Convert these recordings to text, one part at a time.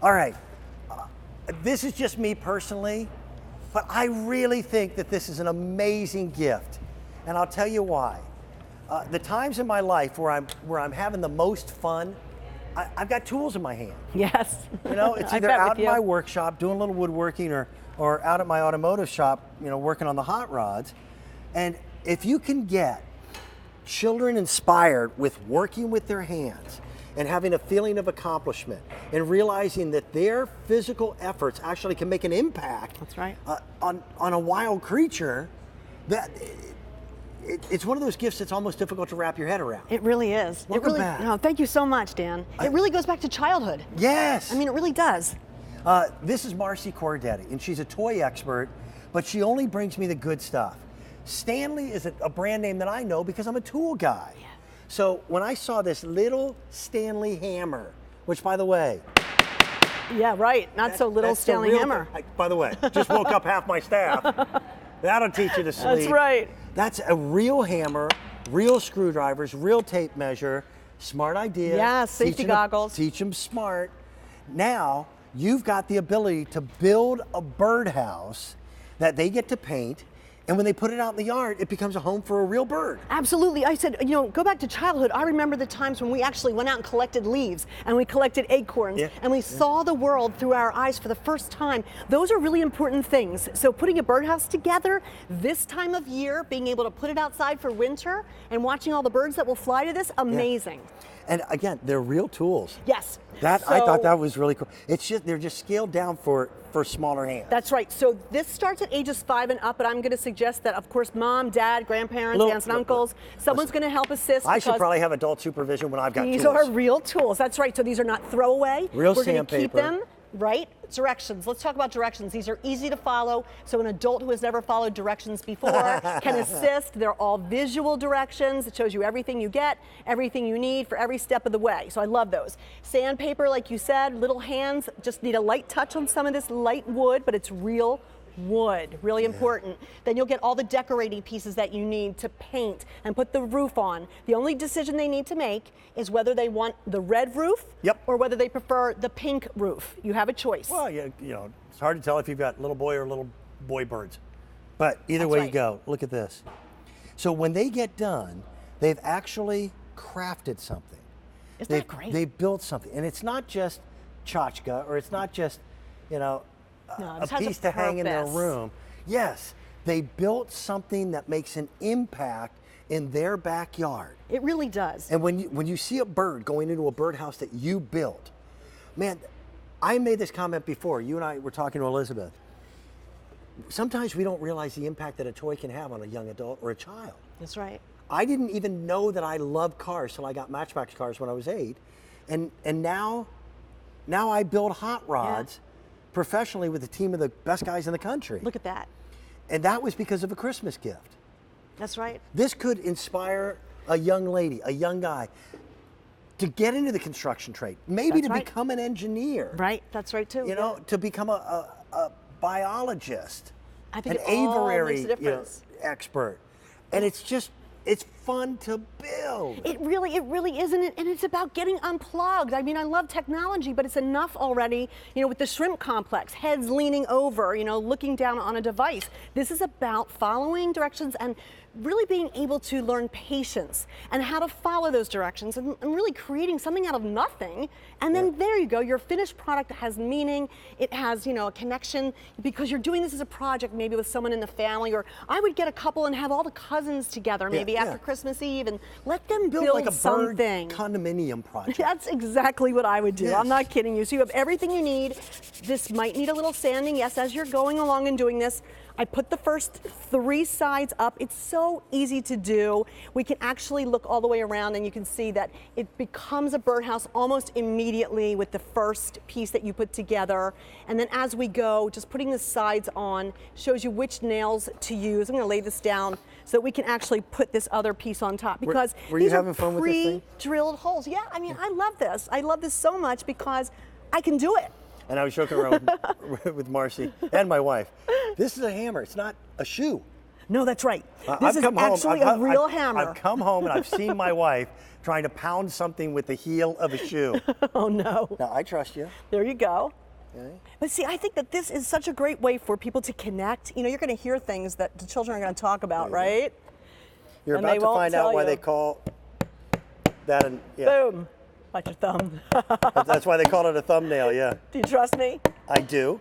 All right, this is just me personally, but I really think that this is an amazing gift, and I'll tell you why. The times in my life where I'm having the most fun, I've got tools in my hand. Yes. You know, it's either out in my workshop doing a little woodworking or out at my automotive shop, you know, working on the hot rods. And if you can get children inspired with working with their hands and having a feeling of accomplishment and realizing that their physical efforts actually can make an impact. That's right. On a wild creature, that it's one of those gifts that's almost difficult to wrap your head around. It really is. Welcome back. No, thank you so much, Dan. It really goes back to childhood. Yes. I mean, it really does. This is Marcy Cordetti, and she's a toy expert, but she only brings me the good stuff. Stanley is a brand name that I know because I'm a tool guy. Yeah. So when I saw this little Stanley hammer, which by the way, yeah, right, not so little Stanley hammer. By the way, just woke up half my staff. That'll teach you to sleep. That's right. That's a real hammer, real screwdrivers, real tape measure, smart idea. Yeah, safety goggles. Teach them smart. Now, you've got the ability to build a birdhouse that they get to paint, and when they put it out in the yard, it becomes a home for a real bird. Absolutely. I said, you know, go back to childhood. I remember the times when we actually went out and collected leaves, and we collected acorns, and we saw the world through our eyes for the first time. Those are really important things. So putting a birdhouse together this time of year, being able to put it outside for winter, and watching all the birds that will fly to this, amazing. Yeah. And again, they're real tools. Yes. I thought that was really cool. It's just they're just scaled down for smaller hands. That's right. So this starts at ages 5 and up, but I'm going to suggest that, of course, mom, dad, grandparents, aunts and uncles, someone's going to help assist. I should probably have adult supervision when I've got these tools. These are real tools. That's right. So these are not throwaway. Real We're going to keep sandpaper. them. Right? Directions. Let's talk about directions. These are easy to follow, so an adult who has never followed directions before can assist. They're all visual directions. It shows you everything you get, everything you need for every step of the way. So I love those. Sandpaper, like you said, little hands, just need a light touch on some of this light wood, but it's real wood, really important. Then you'll get all the decorating pieces that you need to paint and put the roof on. The only decision they need to make is whether they want the red roof or whether they prefer the pink roof. You have a choice. Well, you know, it's hard to tell if you've got little boy or little boy birds. But either way you go, look at this. So when they get done, they've actually crafted something. Isn't that great? They built something. And it's not just tchotchke, or it's not just, you know, a piece to hang in their room. Yes, they built something that makes an impact in their backyard. It really does. And when you see a bird going into a birdhouse that you built, man, I made this comment before. You and I were talking to Elizabeth. Sometimes we don't realize the impact that a toy can have on a young adult or a child. That's right. I didn't even know that I loved cars till I got Matchbox cars when I was 8. And now I build hot rods professionally with a team of the best guys in the country. Look at that. And that was because of a Christmas gift. That's right. This could inspire a young lady, a young guy, to get into the construction trade, maybe to become an engineer. Right, that's right too. You know, to become a biologist, I think an aviary expert. And it's fun to build. It really is, and it's about getting unplugged. I mean, I love technology, but it's enough already, you know, with the shrimp complex, heads leaning over, you know, looking down on a device. This is about following directions and really being able to learn patience and how to follow those directions and really creating something out of nothing. And then there you go, your finished product has meaning. It has, you know, a connection because you're doing this as a project maybe with someone in the family, or I would get a couple and have all the cousins together maybe after Christmas Eve and let them build like a something. Bird condominium project. That's exactly what I would do. I'm not kidding you. So you have everything you need. This might need a little sanding, yes, as you're going along and doing this. I put the first 3 sides up. It's so easy to do. We can actually look all the way around and you can see that it becomes a birdhouse almost immediately with the first piece that you put together. And then as we go, just putting the sides on shows you which nails to use. I'm gonna lay this down so that we can actually put this other piece on top because were you having fun with this thing? Pre-drilled holes. Yeah, I mean, I love this. I love this so much because I can do it. And I was joking around with Marcy and my wife. This is a hammer. It's not a shoe. No, that's right. This is actually a real hammer. I've come home and I've seen my wife trying to pound something with the heel of a shoe. Oh no. No, I trust you. There you go. Okay. But see, I think that this is such a great way for people to connect. You know, you're going to hear things that the children are going to talk about, right? You're about to find out why they call that Boom. Watch your thumb. That's why they call it a thumbnail, yeah. Do you trust me? I do.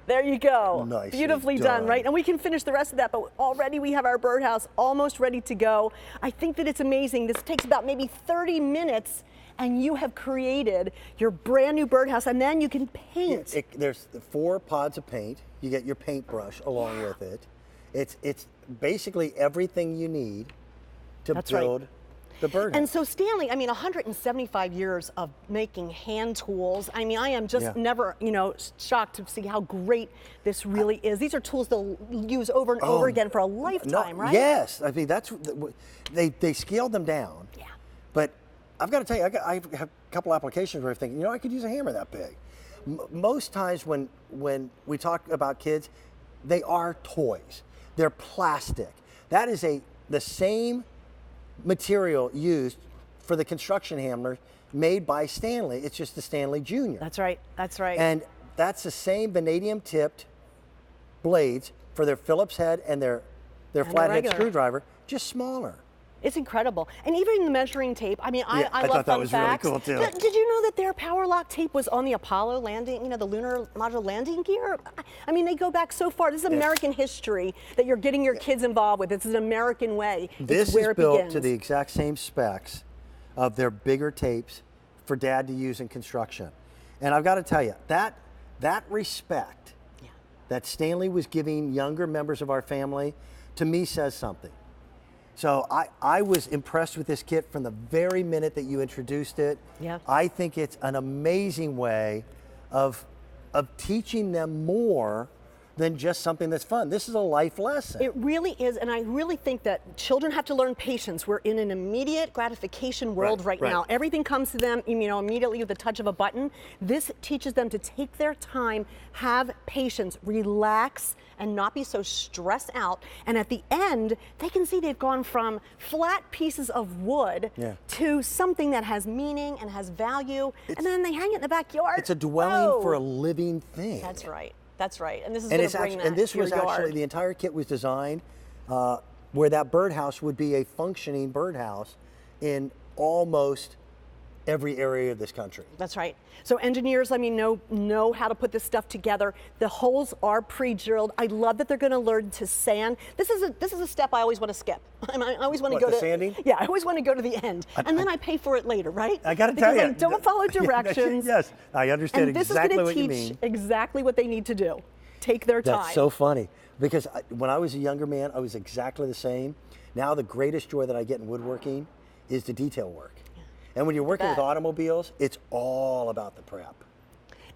There you go. Nicely Beautifully done, right? And we can finish the rest of that, but already we have our birdhouse almost ready to go. I think that it's amazing. This takes about maybe 30 minutes and you have created your brand new birdhouse, and then you can paint. There's 4 pods of paint. You get your paintbrush along with it. It's basically everything you need to build the birdhouse. And so Stanley, I mean, 175 years of making hand tools. I mean, I am just never, shocked to see how great this really is. These are tools they'll use over and over again for a lifetime, right? Yes, I mean they scaled them down. Yeah. But I've got to tell you, I have a couple applications where I'm thinking, I could use a hammer that big. Most times when we talk about kids, they are toys. They're plastic. That is the same material used for the construction hammer made by Stanley. It's just the Stanley Jr. That's right. That's right. And that's the same vanadium tipped blades for their Phillips head and their flathead screwdriver, just smaller. It's incredible. And even the measuring tape, I mean, I love thought that was facts. really cool too. Did you know that their power lock tape was on the Apollo landing, the lunar module landing gear? I mean, they go back so far. This is American history that you're getting your kids involved with. This is an American way. This is built to the exact same specs of their bigger tapes for Dad to use in construction. And I've got to tell you, that respect that Stanley was giving younger members of our family, to me, says something. So I was impressed with this kit from the very minute that you introduced it. Yeah. I think it's an amazing way of teaching them more than just something that's fun. This is a life lesson. It really is, and I really think that children have to learn patience. We're in an immediate gratification world right now. Everything comes to them, immediately with the touch of a button. This teaches them to take their time, have patience, relax, and not be so stressed out. And at the end, they can see they've gone from flat pieces of wood to something that has meaning and has value, and then they hang it in the backyard. It's a dwelling for a living thing. That's right. That's right, and this is going to bring that and this to your was yard. actually, the entire kit was designed where that birdhouse would be a functioning birdhouse in almost every area of this country. That's right. So engineers, know how to put this stuff together. The holes are pre-drilled. I love that they're going to learn to sand. This is a step I always want to skip. I always want to go to sanding. Yeah, I always want to go to the end, and then I pay for it later, right? I got to tell you, because I don't follow directions. Yes, I understand exactly what you mean. This is going to teach exactly what they need to do. Take their time. That's so funny, because when I was a younger man, I was exactly the same. Now the greatest joy that I get in woodworking is the detail work. And when you're working with automobiles, it's all about the prep.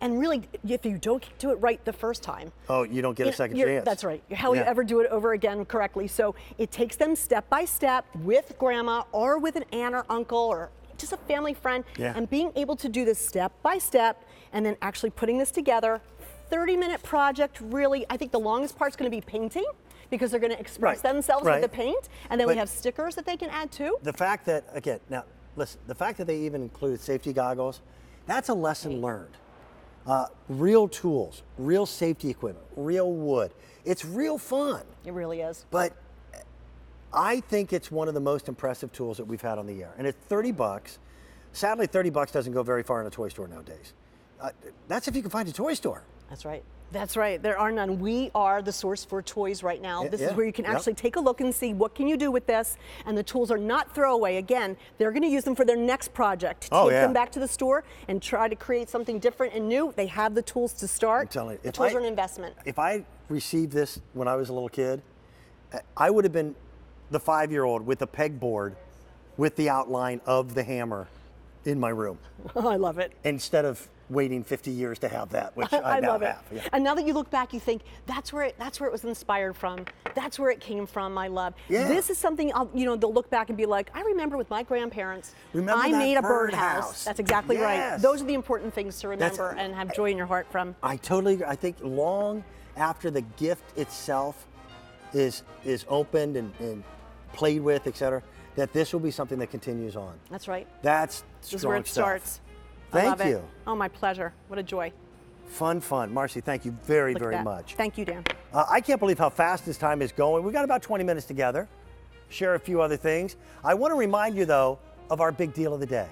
And really, if you don't do it right the first time, you don't get a second chance. That's right. How will you ever do it over again correctly? So it takes them step by step with grandma or with an aunt or uncle or just a family friend, and being able to do this step by step and then actually putting this together. 30-minute project, really. I think the longest part's going to be painting, because they're going to express themselves with the paint, and then we have stickers that they can add too. The fact that, again, now listen, the fact that they even included safety goggles, that's a lesson learned. Real tools, real safety equipment, real wood. It's real fun. It really is. But I think it's one of the most impressive tools that we've had on the air. And it's $30. Sadly, $30 doesn't go very far in a toy store nowadays. That's if you can find a toy store. That's right. That's right. There are none. We are the source for toys right now. This is where you can actually take a look and see what can you do with this. And the tools are not throwaway. Again, they're going to use them for their next project. Take them back to the store and try to create something different and new. They have the tools to start. I'm telling you, the tools are an investment. If I received this when I was a little kid, I would have been the 5-year-old with the pegboard with the outline of the hammer in my room. Oh, I love it. Instead of waiting 50 years to have that, which I now have. Yeah. And now that you look back, you think that's where it was inspired from. That's where it came from. My love. Yeah. This is something they'll look back and be like, I remember with my grandparents, I made a birdhouse. That's exactly right. Those are the important things to remember and have joy in your heart from. I totally agree. I think long after the gift itself is opened and played with, etc., that this will be something that continues on. That's right. That's This is strong where it stuff. starts. Thank I love you. It. Oh, my pleasure. What a joy. Fun. Marcy, thank you very, Look at very that. much. Thank you, Dan. I can't believe how fast this time is going. We've got about 20 minutes together. Share a few other things. I want to remind you, though, of our big deal of the day.